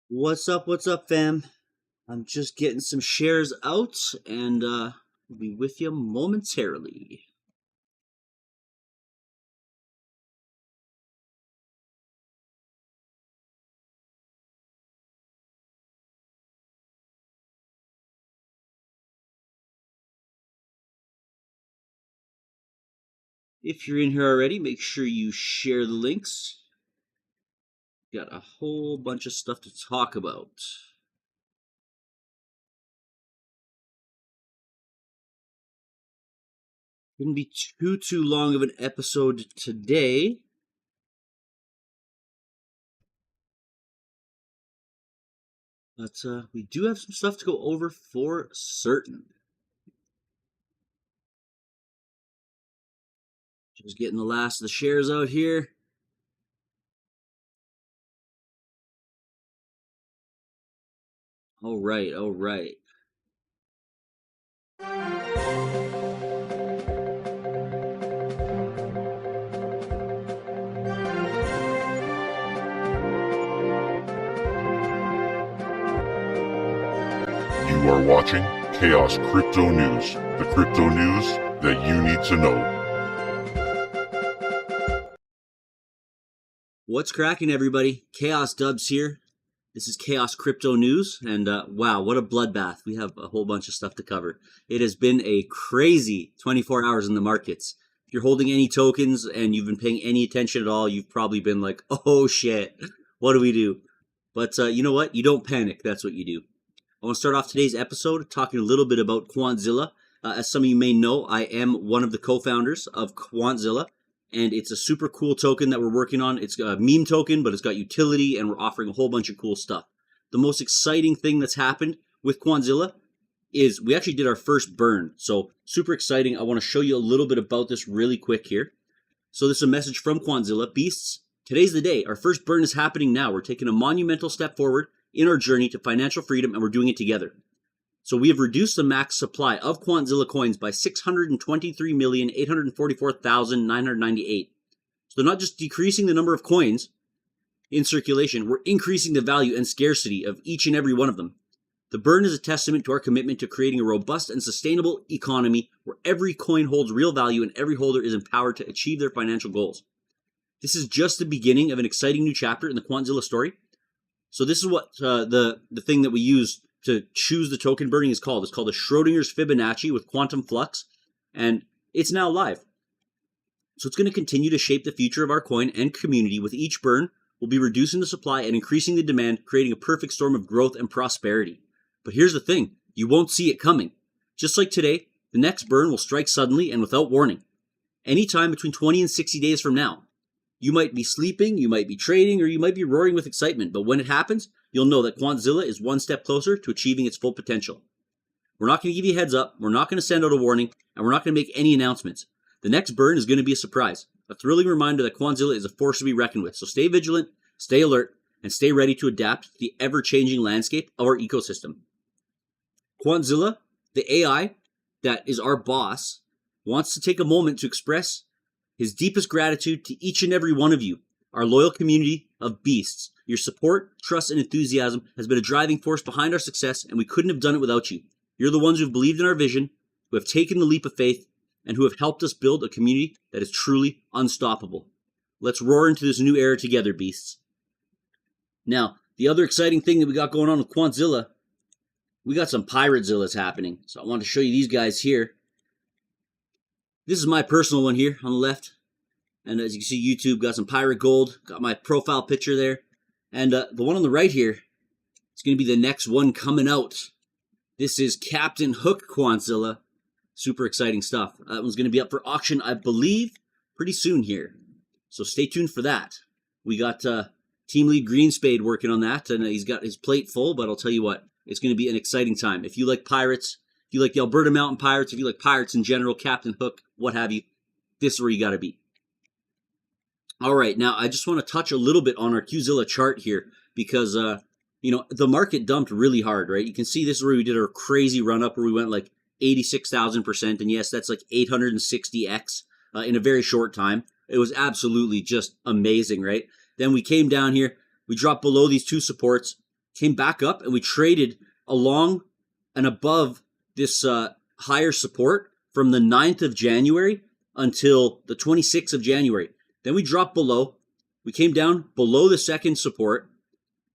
What's up, fam? I'm just getting some shares out and we'll be with you momentarily. If you're in here already, make sure you share the links. Got a whole bunch of stuff to talk about. Shouldn't be too long of an episode today. But we do have some stuff to go over for certain. Just getting the last of the shares out here. All right. You are watching Chaos Crypto News, the crypto news that you need to know. What's cracking, everybody? KhaosDubz here. This is Chaos Crypto News, and wow, what a bloodbath. We have a whole bunch of stuff to cover. It has been a crazy 24 hours in the markets. If you're holding any tokens and you've been paying any attention at all, you've probably been like, oh shit, what do we do? But you know what? You don't panic. That's what you do. I want to start off today's episode talking a little bit about Quantzilla. As some of you may know, I am one of the co-founders of Quantzilla, and it's a super cool token that we're working on. It's a meme token, but it's got utility, and we're offering a whole bunch of cool stuff. The most exciting thing that's happened with Quantzilla is we actually did our first burn. So super exciting. I want to show you a little bit about this really quick here. So this is a message from Quantzilla. Beasts, today's the day. Our first burn is happening now. We're taking a monumental step forward in our journey to financial freedom, and we're doing it together. So we have reduced the max supply of Quantzilla coins by 623,844,998. So they're not just decreasing the number of coins in circulation, we're increasing the value and scarcity of each and every one of them. The burn is a testament to our commitment to creating a robust and sustainable economy where every coin holds real value and every holder is empowered to achieve their financial goals. This is just the beginning of an exciting new chapter in the Quantzilla story. So this is what the thing that we use to choose the token burning is called. It's called the Schrodinger's Fibonacci with quantum flux, and it's now live. So it's going to continue to shape the future of our coin and community. With each burn, we'll be reducing the supply and increasing the demand, creating a perfect storm of growth and prosperity. But here's the thing, you won't see it coming. Just like today, the next burn will strike suddenly and without warning. Anytime between 20 and 60 days from now. You might be sleeping, you might be trading, or you might be roaring with excitement, but when it happens, you'll know that Quantzilla is one step closer to achieving its full potential. We're not going to give you a heads up, we're not going to send out a warning, and we're not going to make any announcements. The next burn is going to be a surprise, a thrilling reminder that Quantzilla is a force to be reckoned with. So stay vigilant, stay alert, and stay ready to adapt to the ever-changing landscape of our ecosystem. Quantzilla, the AI that is our boss, wants to take a moment to express his deepest gratitude to each and every one of you, our loyal community of beasts. Your support, trust, and enthusiasm has been a driving force behind our success, and we couldn't have done it without you. You're the ones who have believed in our vision, who have taken the leap of faith, and who have helped us build a community that is truly unstoppable. Let's roar into this new era together, beasts. Now, the other exciting thing that we got going on with Quantzilla, we got some Piratzillas happening. So I want to show you these guys here. This is my personal one here on the left. And as you can see, YouTube got some pirate gold. Got my profile picture there. And the one on the right here is going to be the next one coming out. This is Captain Hook Quantzilla. Super exciting stuff. That one's going to be up for auction, I believe, pretty soon here. So stay tuned for that. We got Team Lead Greenspade working on that. And he's got his plate full. But I'll tell you what, it's going to be an exciting time. If you like pirates, if you like the Alberta Mountain Pirates, if you like pirates in general, Captain Hook, what have you, this is where you got to be. All right, now I just want to touch a little bit on our Qzilla chart here because, you know, the market dumped really hard, right? You can see this is where we did our crazy run up where we went like 86,000%. And yes, that's like 860x in a very short time. It was absolutely just amazing, right? Then we came down here, we dropped below these two supports, came back up, and we traded along and above this higher support from the 9th of January until the 26th of January. Then we dropped below. We came down below the second support,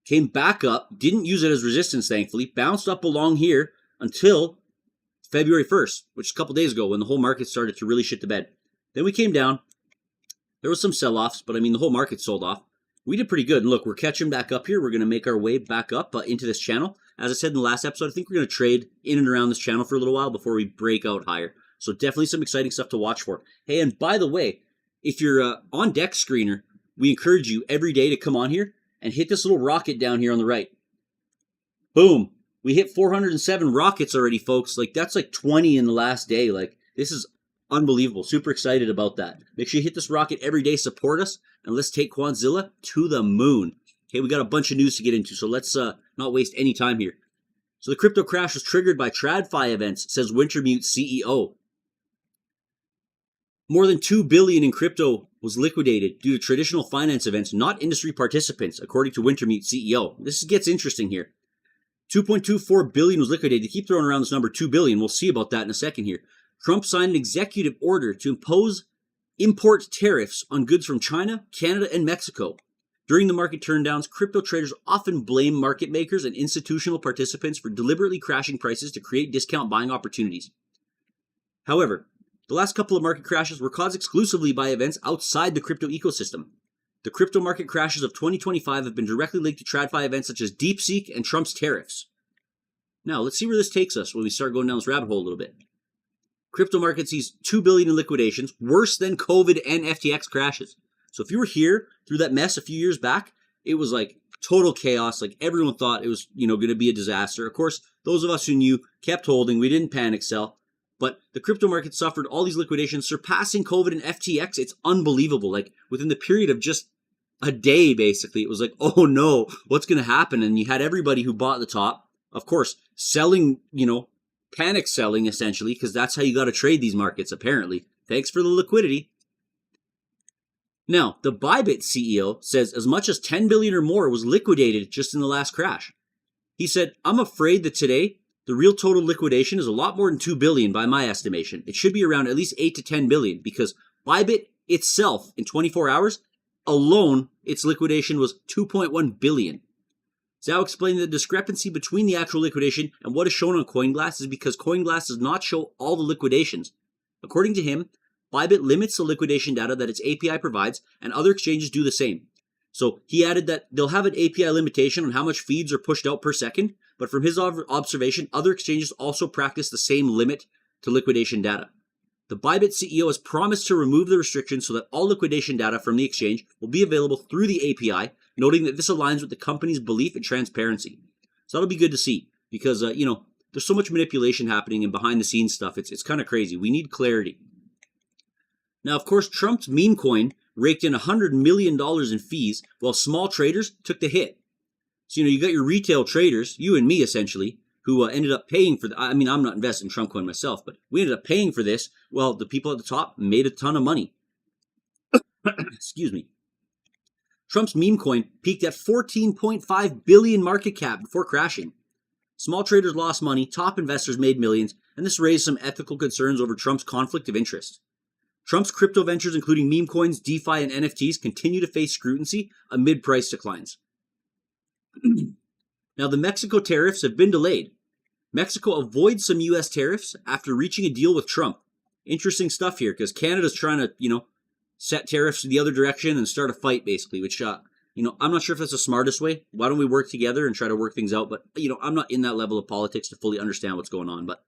came back up, didn't use it as resistance, thankfully, bounced up along here until February 1st, which is a couple days ago when the whole market started to really shit the bed. Then we came down. There was some sell-offs, but I mean, the whole market sold off. We did pretty good. And look, we're catching back up here. We're going to make our way back up into this channel. As I said in the last episode, I think we're going to trade in and around this channel for a little while before we break out higher. So definitely some exciting stuff to watch for. Hey, and by the way, if you're on Deck Screener, we encourage you every day to come on here and hit this little rocket down here on the right. Boom. We hit 407 rockets already, folks. Like, that's like 20 in the last day. Like, this is unbelievable. Super excited about that. Make sure you hit this rocket every day, support us, and let's take Quanzilla to the moon. Okay, we got a bunch of news to get into, so let's not waste any time here. So the crypto crash was triggered by TradFi events, says Wintermute CEO. More than $2 billion in crypto was liquidated due to traditional finance events, not industry participants, according to Wintermute CEO. This gets interesting here. $2.24 billion was liquidated. Keep throwing around this number, $2 billion. We'll see about that in a second here. Trump signed an executive order to impose import tariffs on goods from China, Canada, and Mexico. During the market turndowns, crypto traders often blame market makers and institutional participants for deliberately crashing prices to create discount buying opportunities. However, the last couple of market crashes were caused exclusively by events outside the crypto ecosystem. The crypto market crashes of 2025 have been directly linked to TradFi events such as DeepSeek and Trump's tariffs. Now, let's see where this takes us when we start going down this rabbit hole a little bit. Crypto market sees $2 billion in liquidations, worse than COVID and FTX crashes. So if you were here through that mess a few years back, it was like total chaos. Like, everyone thought it was, going to be a disaster. Of course, those of us who knew kept holding. We didn't panic sell. But the crypto market suffered all these liquidations, surpassing COVID and FTX. It's unbelievable. Like, within the period of just a day, basically, it was like, oh no, what's going to happen? And you had everybody who bought the top, of course, selling, panic selling, essentially, because that's how you got to trade these markets, apparently. Thanks for the liquidity. Now, the Bybit CEO says as much as $10 billion or more was liquidated just in the last crash. He said, I'm afraid that today, the real total liquidation is a lot more than $2 billion by my estimation. It should be around at least $8 to $10 billion because Bybit itself, in 24 hours alone, its liquidation was $2.1 billion. Zhao explained the discrepancy between the actual liquidation and what is shown on CoinGlass is because CoinGlass does not show all the liquidations. According to him, Bybit limits the liquidation data that its API provides, and other exchanges do the same. So he added that they'll have an API limitation on how much feeds are pushed out per second, but from his observation, other exchanges also practice the same limit to liquidation data. The Bybit CEO has promised to remove the restrictions so that all liquidation data from the exchange will be available through the API, noting that this aligns with the company's belief in transparency. So that'll be good to see because, there's so much manipulation happening and behind the scenes stuff. It's kind of crazy. We need clarity. Now, of course, Trump's meme coin raked in $100 million in fees while small traders took the hit. So, you got your retail traders, you and me essentially, who ended up paying for I'm not invested in Trump coin myself, but we ended up paying for this. Well, the people at the top made a ton of money. Excuse me. Trump's meme coin peaked at 14.5 billion market cap before crashing. Small traders lost money, top investors made millions, and this raised some ethical concerns over Trump's conflict of interest. Trump's crypto ventures, including meme coins, DeFi, and NFTs, continue to face scrutiny amid price declines. Now, the Mexico tariffs have been delayed. Mexico avoids some U.S. tariffs after reaching a deal with Trump. Interesting stuff here, because Canada's trying to, set tariffs in the other direction and start a fight, basically, which, I'm not sure if that's the smartest way. Why don't we work together and try to work things out? But, I'm not in that level of politics to fully understand what's going on. But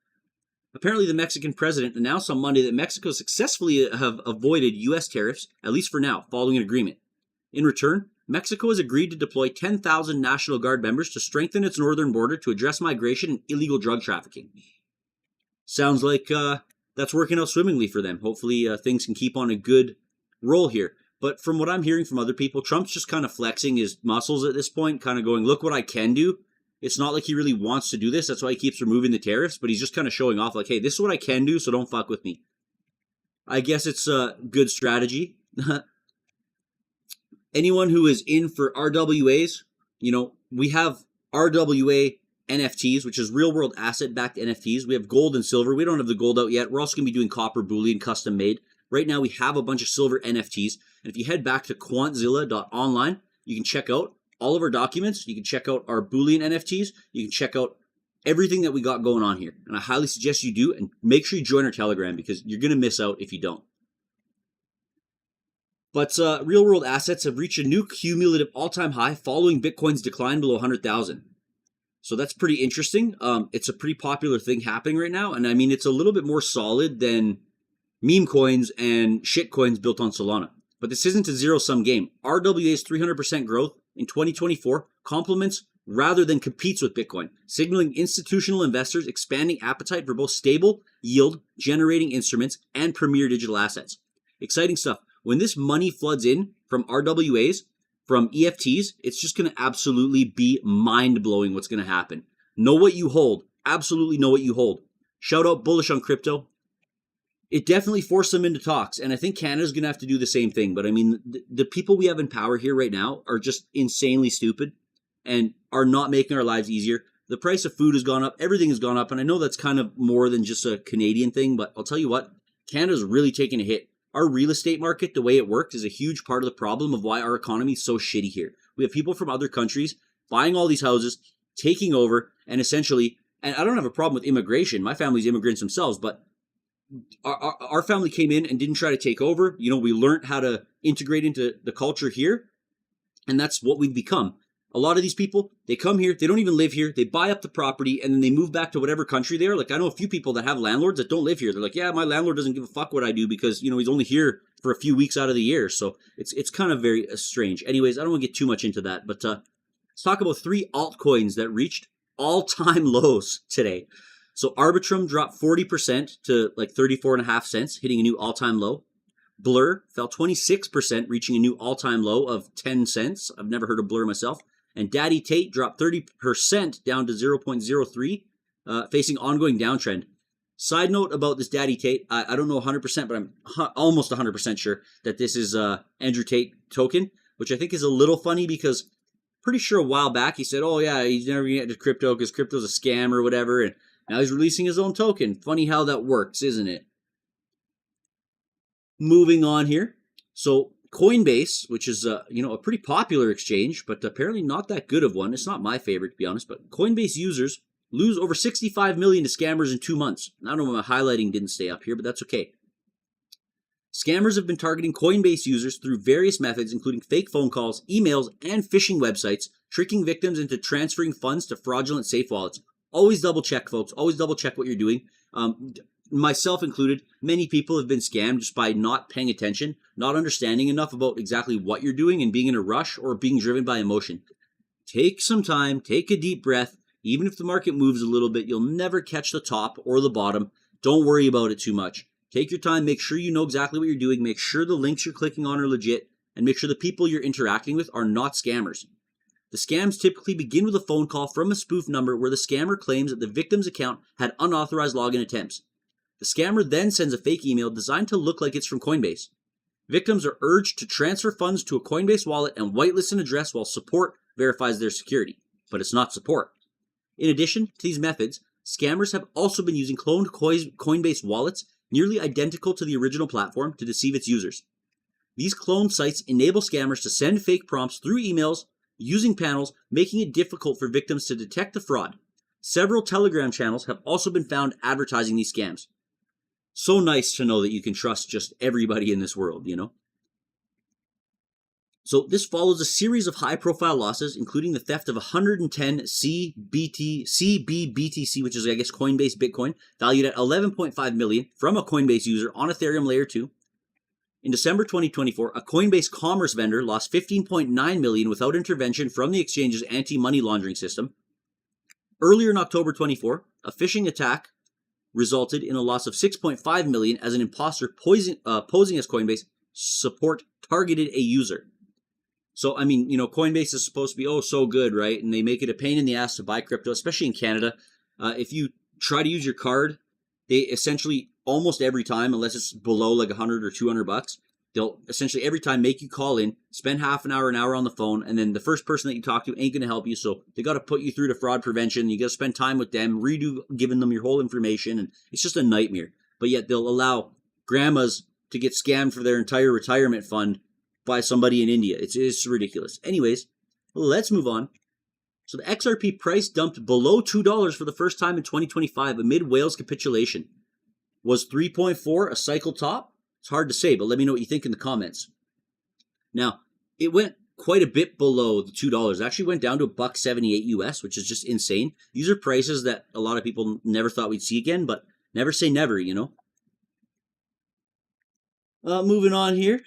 apparently the Mexican president announced on Monday that Mexico successfully have avoided U.S. tariffs, at least for now, following an agreement. In return, Mexico has agreed to deploy 10,000 National Guard members to strengthen its northern border to address migration and illegal drug trafficking. Sounds like that's working out swimmingly for them. Hopefully things can keep on a good roll here. But from what I'm hearing from other people, Trump's just kind of flexing his muscles at this point, kind of going, look what I can do. It's not like he really wants to do this. That's why he keeps removing the tariffs, but he's just kind of showing off like, hey, this is what I can do, so don't fuck with me. I guess it's a good strategy. Anyone who is in for RWAs, we have RWA NFTs, which is real world asset backed NFTs. We have gold and silver. We don't have the gold out yet. We're also going to be doing copper bullion custom made. Right now we have a bunch of silver NFTs. And if you head back to quantzilla.online, you can check out all of our documents. You can check out our bullion NFTs. You can check out everything that we got going on here. And I highly suggest you do, and make sure you join our Telegram because you're going to miss out if you don't. But real world assets have reached a new cumulative all-time high following Bitcoin's decline below 100,000. So that's pretty interesting. It's a pretty popular thing happening right now. And I mean, it's a little bit more solid than meme coins and shit coins built on Solana. But this isn't a zero-sum game. RWA's 300% growth in 2024 complements rather than competes with Bitcoin, signaling institutional investors expanding appetite for both stable, yield-generating instruments and premier digital assets. Exciting stuff. When this money floods in from RWAs, from EFTs, it's just going to absolutely be mind-blowing what's going to happen. Know what you hold. Absolutely know what you hold. Shout out bullish on crypto. It definitely forced them into talks, and I think Canada's going to have to do the same thing. But I mean, the people we have in power here right now are just insanely stupid and are not making our lives easier. The price of food has gone up. Everything has gone up, and I know that's kind of more than just a Canadian thing, but I'll tell you what, Canada's really taking a hit. Our real estate market, the way it works, is a huge part of the problem of why our economy is so shitty here. We have people from other countries buying all these houses, taking over, and essentially, and I don't have a problem with immigration. My family's immigrants themselves, but our family came in and didn't try to take over. You know, we learned how to integrate into the culture here, and that's what we've become. A lot of these people, they come here, they don't even live here, they buy up the property, and then they move back to whatever country they are. Like, I know a few people that have landlords that don't live here. They're like, yeah, my landlord doesn't give a fuck what I do because, you know, he's only here for a few weeks out of the year. So it's kind of very strange. Anyways, I don't want to get too much into that, but let's talk about 3 altcoins that reached all-time lows today. So Arbitrum dropped 40% to like 34.5 cents, hitting a new all-time low. Blur fell 26%, reaching a new all-time low of 10 cents. I've never heard of Blur myself. And Daddy Tate dropped 30% down to 0.03, facing ongoing downtrend. Side note about this Daddy Tate, I don't know 100%, but I'm almost 100% sure that this is Andrew Tate token, which I think is a little funny because pretty sure a while back he said, oh yeah, he's never going to get into crypto because crypto's a scam or whatever, and now he's releasing his own token. Funny how that works, isn't it? Moving on here. So Coinbase, which is a pretty popular exchange, but apparently not that good of one. It's not my favorite, to be honest, but Coinbase users lose over 65 million to scammers in 2 months. I don't know why my highlighting didn't stay up here, but that's okay. Scammers have been targeting Coinbase users through various methods, including fake phone calls, emails, and phishing websites, tricking victims into transferring funds to fraudulent safe wallets. Always double check, folks. Always double check what you're doing. Myself included, many people have been scammed just by not paying attention, not understanding enough about exactly what you're doing and being in a rush or being driven by emotion. Take some time, take a deep breath. Even if the market moves a little bit, you'll never catch the top or the bottom. Don't worry about it too much. Take your time, make sure you know exactly what you're doing, make sure the links you're clicking on are legit, and make sure the people you're interacting with are not scammers. The scams typically begin with a phone call from a spoof number where the scammer claims that the victim's account had unauthorized login attempts. The scammer then sends a fake email designed to look like it's from Coinbase. Victims are urged to transfer funds to a Coinbase wallet and whitelist an address while support verifies their security. But it's not support. In addition to these methods, scammers have also been using cloned Coinbase wallets nearly identical to the original platform to deceive its users. These cloned sites enable scammers to send fake prompts through emails using panels, making it difficult for victims to detect the fraud. Several Telegram channels have also been found advertising these scams. So nice to know that you can trust just everybody in this world, you know? So this follows a series of high-profile losses, including the theft of 110 CBBTC, which is, I guess, Coinbase Bitcoin, valued at 11.5 million from a Coinbase user on Ethereum Layer 2. In December 2024, a Coinbase commerce vendor lost 15.9 million without intervention from the exchange's anti-money laundering system. Earlier in October 24, a phishing attack resulted in a loss of 6.5 million as an imposter posing as Coinbase support targeted a user. So, I mean, you know, Coinbase is supposed to be, oh, so good, right? And they make it a pain in the ass to buy crypto, especially in Canada. If you try to use your card, they essentially almost every time, unless it's below like 100 or 200 bucks, They'll essentially every time make you call in, spend half an hour on the phone, and then the first person that you talk to ain't going to help you. So they got to put you through to fraud prevention. You got to spend time with them, giving them your whole information, and it's just a nightmare. But yet they'll allow grandmas to get scammed for their entire retirement fund by somebody in India. It's ridiculous. Anyways, let's move on. So the XRP price dumped below $2 for the first time in 2025 amid whales capitulation. Was 3.4 a cycle top? It's hard to say, but let me know what you think in the comments. Now, it went quite a bit below the $2. It actually went down to $1.78 US, which is just insane. These are prices that a lot of people never thought we'd see again, but never say never, you know. Moving on here.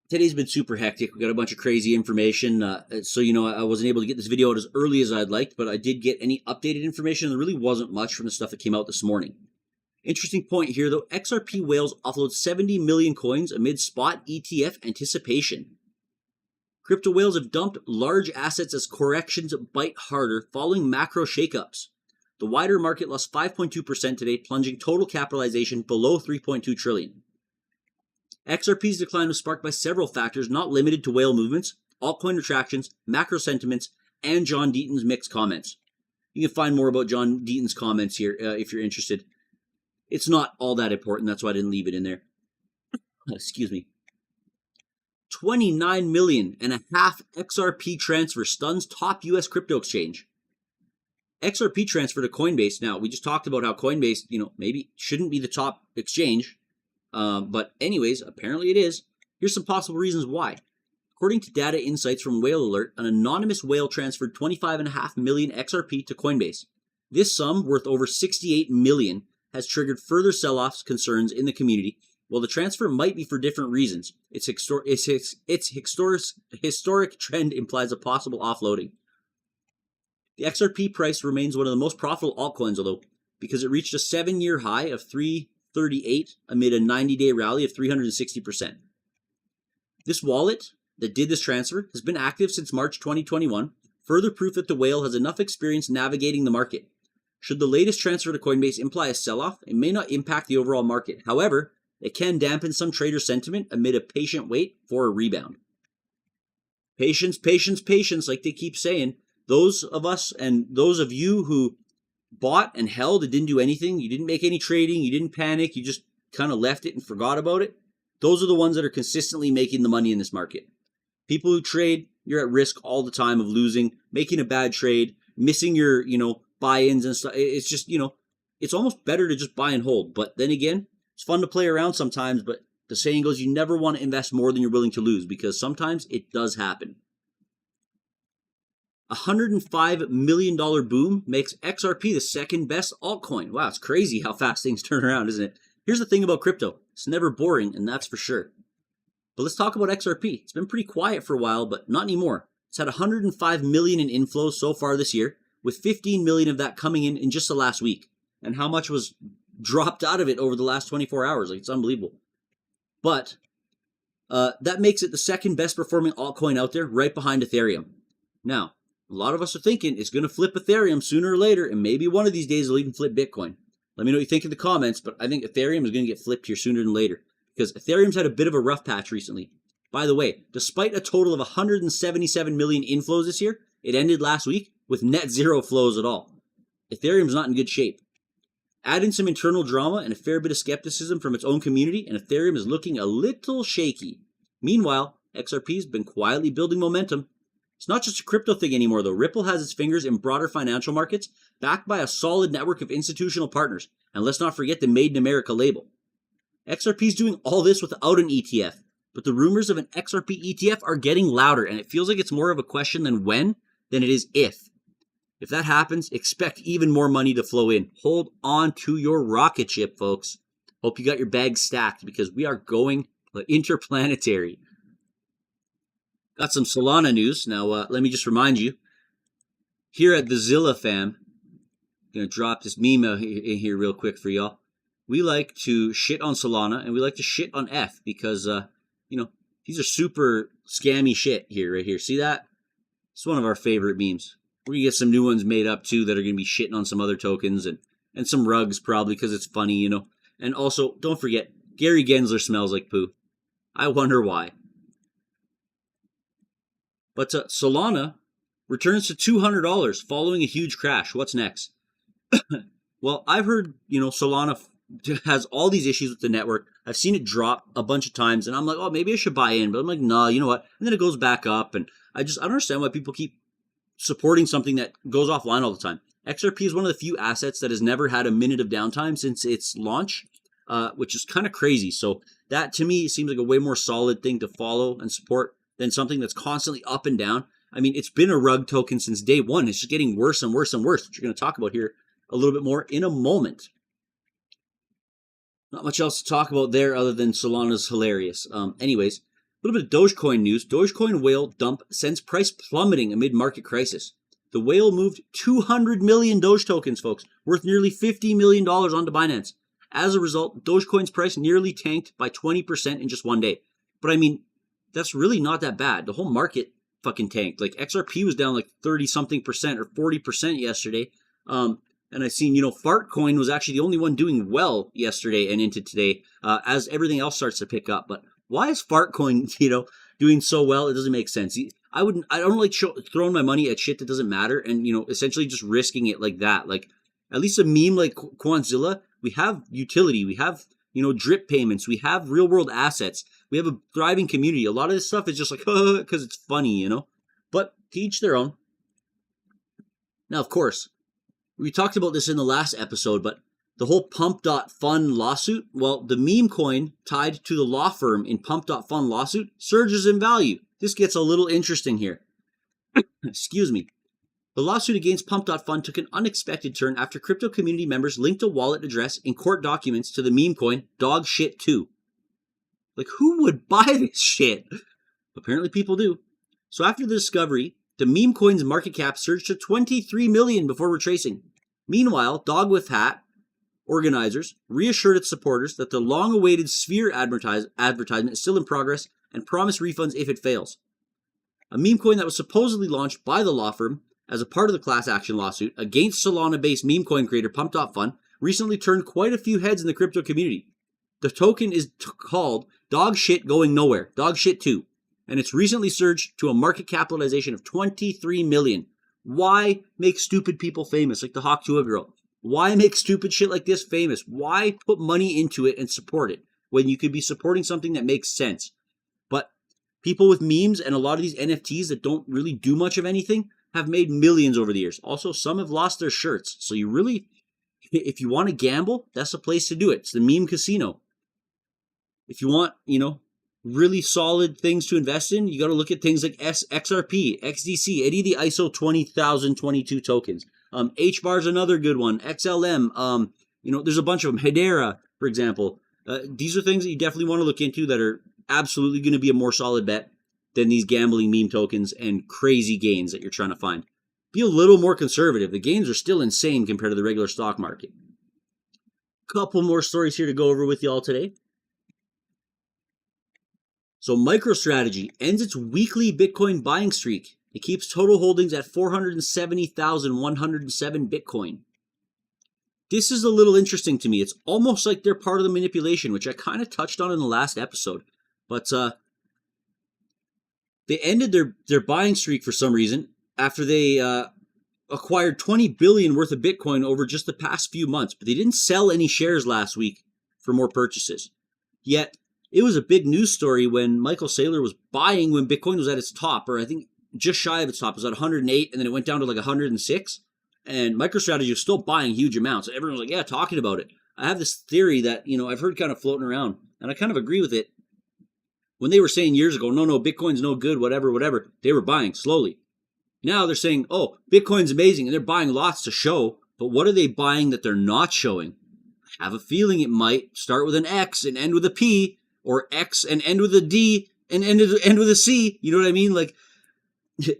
Today's been super hectic. We got a bunch of crazy information. So, I wasn't able to get this video out as early as I'd liked, but I did get any updated information. There really wasn't much from the stuff that came out this morning. Interesting point here, though. XRP whales offload 70 million coins amid spot ETF anticipation. Crypto whales have dumped large assets as corrections bite harder following macro shakeups. The wider market lost 5.2% today, plunging total capitalization below $3.2 trillion. XRP's decline was sparked by several factors not limited to whale movements, altcoin retractions, macro sentiments, and John Deaton's mixed comments. You can find more about John Deaton's comments here if you're interested. It's not all that important, that's why I didn't leave it in there. Excuse me. 29.5 million XRP transfer stuns top US crypto exchange. XRP transfer to Coinbase. Now, we just talked about how Coinbase, maybe shouldn't be the top exchange. But anyways, apparently it is. Here's some possible reasons why. According to data insights from Whale Alert, an anonymous whale transferred 25.5 million XRP to Coinbase. This sum, worth over 68 million, has triggered further sell-offs concerns in the community. While the transfer might be for different reasons, its historic trend implies a possible offloading. The XRP price remains one of the most profitable altcoins, although, because it reached a 7-year high of 338 amid a 90-day rally of 360%. This wallet that did this transfer has been active since March 2021, further proof that the whale has enough experience navigating the market. Should the latest transfer to Coinbase imply a sell-off, it may not impact the overall market. However, it can dampen some trader sentiment amid a patient wait for a rebound. Patience, patience, patience, like they keep saying. Those of us and those of you who bought and held and didn't do anything, you didn't make any trading, you didn't panic, you just kind of left it and forgot about it, those are the ones that are consistently making the money in this market. People who trade, you're at risk all the time of losing, making a bad trade, missing your, buy-ins and stuff. It's just, it's almost better to just buy and hold. But then again, it's fun to play around sometimes, but the saying goes, you never want to invest more than you're willing to lose, because sometimes it does happen. A $105 million boom makes XRP the second best altcoin. Wow, it's crazy how fast things turn around, isn't it? Here's the thing about crypto. It's never boring, and that's for sure. But let's talk about XRP. It's been pretty quiet for a while, but not anymore. It's had 105 million in inflows so far this year, with 15 million of that coming in just the last week. And how much was dropped out of it over the last 24 hours? Like, it's unbelievable. But that makes it the second best performing altcoin out there, right behind Ethereum. Now, a lot of us are thinking it's going to flip Ethereum sooner or later, and maybe one of these days it'll even flip Bitcoin. Let me know what you think in the comments, but I think Ethereum is going to get flipped here sooner than later, because Ethereum's had a bit of a rough patch recently. By the way, despite a total of 177 million inflows this year, it ended last week with net zero flows at all. Ethereum's not in good shape. Add in some internal drama and a fair bit of skepticism from its own community, and Ethereum is looking a little shaky. Meanwhile, XRP's been quietly building momentum. It's not just a crypto thing anymore, though. Ripple has its fingers in broader financial markets, backed by a solid network of institutional partners. And let's not forget the Made in America label. XRP's doing all this without an ETF, but the rumors of an XRP ETF are getting louder, and it feels like it's more of a question than when than it is if. If that happens, expect even more money to flow in. Hold on to your rocket ship, folks. Hope you got your bags stacked, because we are going interplanetary. Got some Solana news. Now, let me just remind you, here at the Zilla fam, I'm going to drop this meme in here real quick for y'all. We like to shit on Solana, and we like to shit on F, because, these are super scammy shit here, right here. See that? It's one of our favorite memes. We're going to get some new ones made up, too, that are going to be shitting on some other tokens, and some rugs, probably, because it's funny, And also, don't forget, Gary Gensler smells like poo. I wonder why. But Solana returns to $200 following a huge crash. What's next? Well, I've heard, Solana has all these issues with the network. I've seen it drop a bunch of times, and I'm like, oh, maybe I should buy in. But I'm like, no, you know what? And then it goes back up, and I don't understand why people keep supporting something that goes offline all the time. XRP is one of the few assets that has never had a minute of downtime since its launch, which is kind of crazy. So that, to me, seems like a way more solid thing to follow and support than something that's constantly up and down. I mean, it's been a rug token since day one. It's just getting worse and worse and worse, which you're going to talk about here a little bit more in a moment. Not much else to talk about there other than Solana's hilarious. Anyways, a little bit of Dogecoin news. Dogecoin whale dump sends price plummeting amid market crisis. The whale moved 200 million Doge tokens, folks, worth nearly $50 million onto Binance. As a result, Dogecoin's price nearly tanked by 20% in just one day. But I mean, that's really not that bad. The whole market fucking tanked. Like XRP was down like 30-something% or 40% yesterday. And I seen, Fartcoin was actually the only one doing well yesterday and into today, as everything else starts to pick up. But why is Fartcoin, doing so well? It doesn't make sense. I don't like throwing my money at shit that doesn't matter and, essentially just risking it like that. Like, at least a meme like Quanzilla, we have utility, we have, drip payments, we have real world assets, we have a thriving community. A lot of this stuff is just like, because it's funny, But to each their own. Now, of course, we talked about this in the last episode, but the whole Pump.Fun lawsuit, well, the meme coin tied to the law firm in Pump.Fun lawsuit surges in value. This gets a little interesting here. Excuse me. The lawsuit against Pump.Fun took an unexpected turn after crypto community members linked a wallet address in court documents to the meme coin Dogshit2. Like, who would buy this shit? Apparently people do. So after the discovery, the meme coin's market cap surged to 23 million before retracing. Meanwhile, Dog with Hat organizers reassured its supporters that the long-awaited Sphere advertisement is still in progress and promised refunds if it fails. A meme coin that was supposedly launched by the law firm as a part of the class action lawsuit against Solana-based meme coin creator Pump.Fun recently turned quite a few heads in the crypto community. The token is called Dogshit Going Nowhere, Dogshit2, and it's recently surged to a market capitalization of 23 million. Why make stupid people famous like the Hawk2A girl? Why make stupid shit like this famous? Why put money into it and support it when you could be supporting something that makes sense? But people with memes and a lot of these NFTs that don't really do much of anything have made millions over the years. Also, some have lost their shirts. So you really, if you want to gamble, that's the place to do it. It's the meme casino. If you want, really solid things to invest in, you got to look at things like XRP, XDC, any of the ISO 20022 tokens. HBAR is another good one. XLM, there's a bunch of them. Hedera, for example. These are things that you definitely want to look into that are absolutely going to be a more solid bet than these gambling meme tokens and crazy gains that you're trying to find. Be a little more conservative. The gains are still insane compared to the regular stock market. Couple more stories here to go over with y'all today. So MicroStrategy ends its weekly Bitcoin buying streak. It keeps total holdings at 470,107 Bitcoin. This is a little interesting to me. It's almost like they're part of the manipulation, which I kind of touched on in the last episode. But they ended their buying streak for some reason after they acquired 20 billion worth of Bitcoin over just the past few months. But they didn't sell any shares last week for more purchases. Yet, it was a big news story when Michael Saylor was buying when Bitcoin was at its top, or I think just shy of its top. It was at 108, and then it went down to like 106. And MicroStrategy was still buying huge amounts. Everyone was like, yeah, talking about it. I have this theory that, I've heard kind of floating around, and I kind of agree with it. When they were saying years ago, no, Bitcoin's no good, whatever, they were buying slowly. Now they're saying, oh, Bitcoin's amazing, and they're buying lots to show, but what are they buying that they're not showing? I have a feeling it might start with an X and end with a P, or X and end with a D and end with a C. You know what I mean? Like,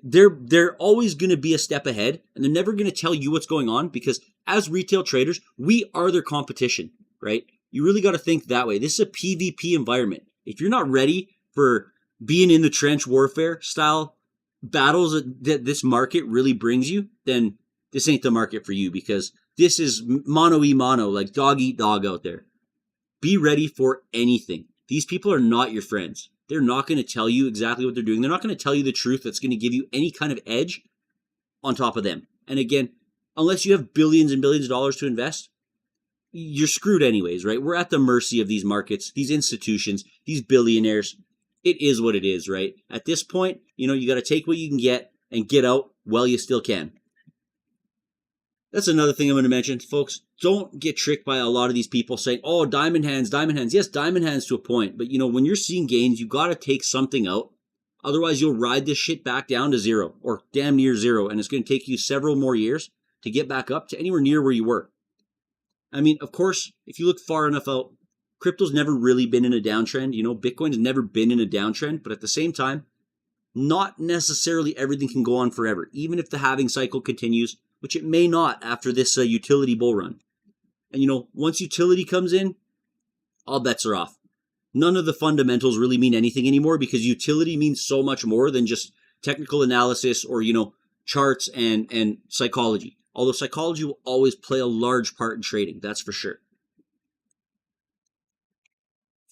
they're always going to be a step ahead, and they're never going to tell you what's going on, because as retail traders, we are their competition, right? You really got to think that way. This is a PvP environment. If you're not ready for being in the trench warfare style battles that this market really brings you, then this ain't the market for you, because this is mano y mano, like dog eat dog out there. Be ready for anything. these people are not your friends. They're not going to tell you exactly what they're doing. They're not going to tell you the truth that's going to give you any kind of edge on top of them. And again, unless you have billions and billions of dollars to invest, you're screwed anyways, right? We're at the mercy of these markets, these institutions, these billionaires. It is what it is, right? At this point, you got to take what you can get and get out while you still can. That's another thing I'm going to mention, folks. Don't get tricked by a lot of these people saying, oh, diamond hands, diamond hands. Yes, diamond hands to a point. But, when you're seeing gains, you got to take something out. Otherwise, you'll ride this shit back down to zero or damn near zero. And it's going to take you several more years to get back up to anywhere near where you were. I mean, of course, if you look far enough out, crypto's never really been in a downtrend. Bitcoin's never been in a downtrend. But at the same time, not necessarily everything can go on forever. Even if the halving cycle continues, which it may not after this utility bull run. And once utility comes in, all bets are off. None of the fundamentals really mean anything anymore because utility means so much more than just technical analysis or, charts and psychology. Although psychology will always play a large part in trading, that's for sure.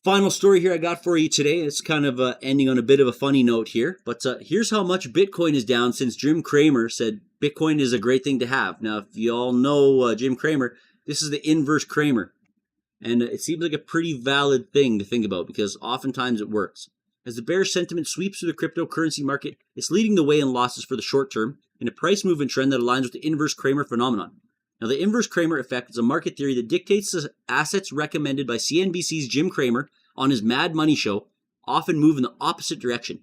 Final story here I got for you today. It's kind of ending on a bit of a funny note here. But here's how much Bitcoin is down since Jim Cramer said Bitcoin is a great thing to have. Now, if you all know Jim Cramer, this is the inverse Cramer. And it seems like a pretty valid thing to think about because oftentimes it works. As the bearish sentiment sweeps through the cryptocurrency market, it's leading the way in losses for the short term in a price movement trend that aligns with the inverse Cramer phenomenon. Now, the inverse Cramer effect is a market theory that dictates the assets recommended by CNBC's Jim Cramer on his Mad Money show often move in the opposite direction.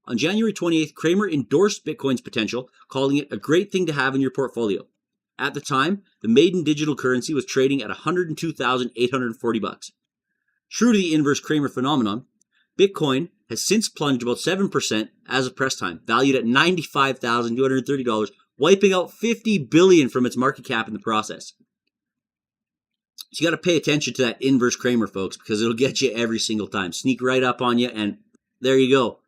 On January 28th, Cramer endorsed Bitcoin's potential, calling it a great thing to have in your portfolio. At the time, the maiden digital currency was trading at $102,840. True to the inverse Cramer phenomenon, Bitcoin has since plunged about 7% as of press time, valued at $95,230, wiping out $50 billion from its market cap in the process. So you got to pay attention to that inverse Cramer, folks, because it'll get you every single time. Sneak right up on you, and there you go.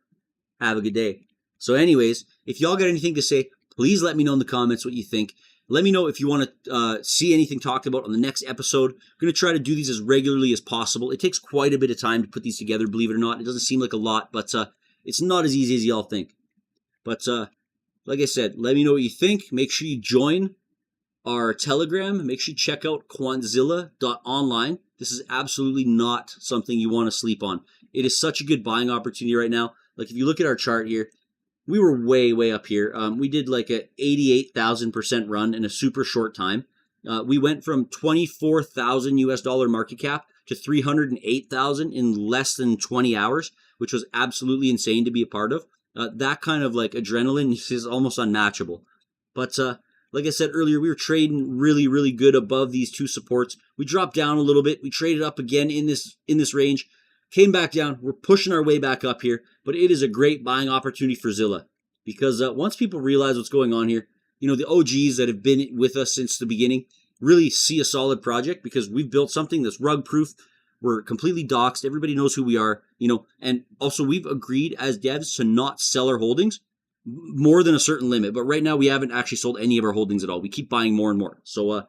Have a good day. So anyways, if y'all got anything to say, please let me know in the comments what you think. Let me know if you want to see anything talked about on the next episode. I'm going to try to do these as regularly as possible. It takes quite a bit of time to put these together, believe it or not. It doesn't seem like a lot, but it's not as easy as y'all think. But like I said, let me know what you think. Make sure you join our Telegram. Make sure you check out quantzilla.online. This is absolutely not something you want to sleep on. It is such a good buying opportunity right now. Like if you look at our chart here, we were way, way up here. We did like a 88,000% run in a super short time. We went from 24,000 US dollar market cap to 308,000 in less than 20 hours, which was absolutely insane to be a part of. That kind of like adrenaline is almost unmatchable. But like I said earlier, we were trading really, really good above these two supports. We dropped down a little bit. We traded up again in this range. Came back down. We're pushing our way back up here, but it is a great buying opportunity for Zilla because once people realize what's going on here, the OGs that have been with us since the beginning really see a solid project because we've built something that's rug proof. We're completely doxed. Everybody knows who we are, and also we've agreed as devs to not sell our holdings more than a certain limit. But right now we haven't actually sold any of our holdings at all. We keep buying more and more. So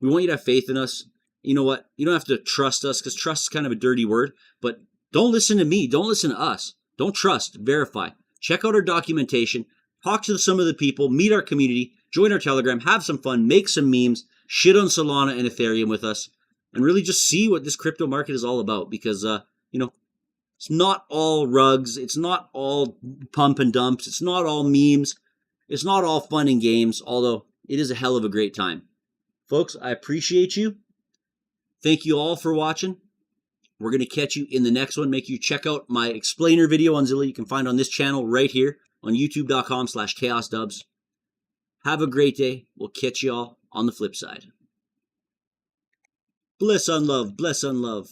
we want you to have faith in us. You know what? You don't have to trust us because trust is kind of a dirty word, but don't listen to me. Don't listen to us. Don't trust. Verify. Check out our documentation. Talk to some of the people. Meet our community. Join our Telegram. Have some fun. Make some memes. Shit on Solana and Ethereum with us. And really just see what this crypto market is all about because, it's not all rugs. It's not all pump and dumps. It's not all memes. It's not all fun and games, although it is a hell of a great time. Folks, I appreciate you. Thank you all for watching. We're going to catch you in the next one. Make sure you check out my explainer video on Zilla. You can find on this channel right here on youtube.com/KhaosDubz. Have a great day. We'll catch you all on the flip side. Bless on love. Bless on love.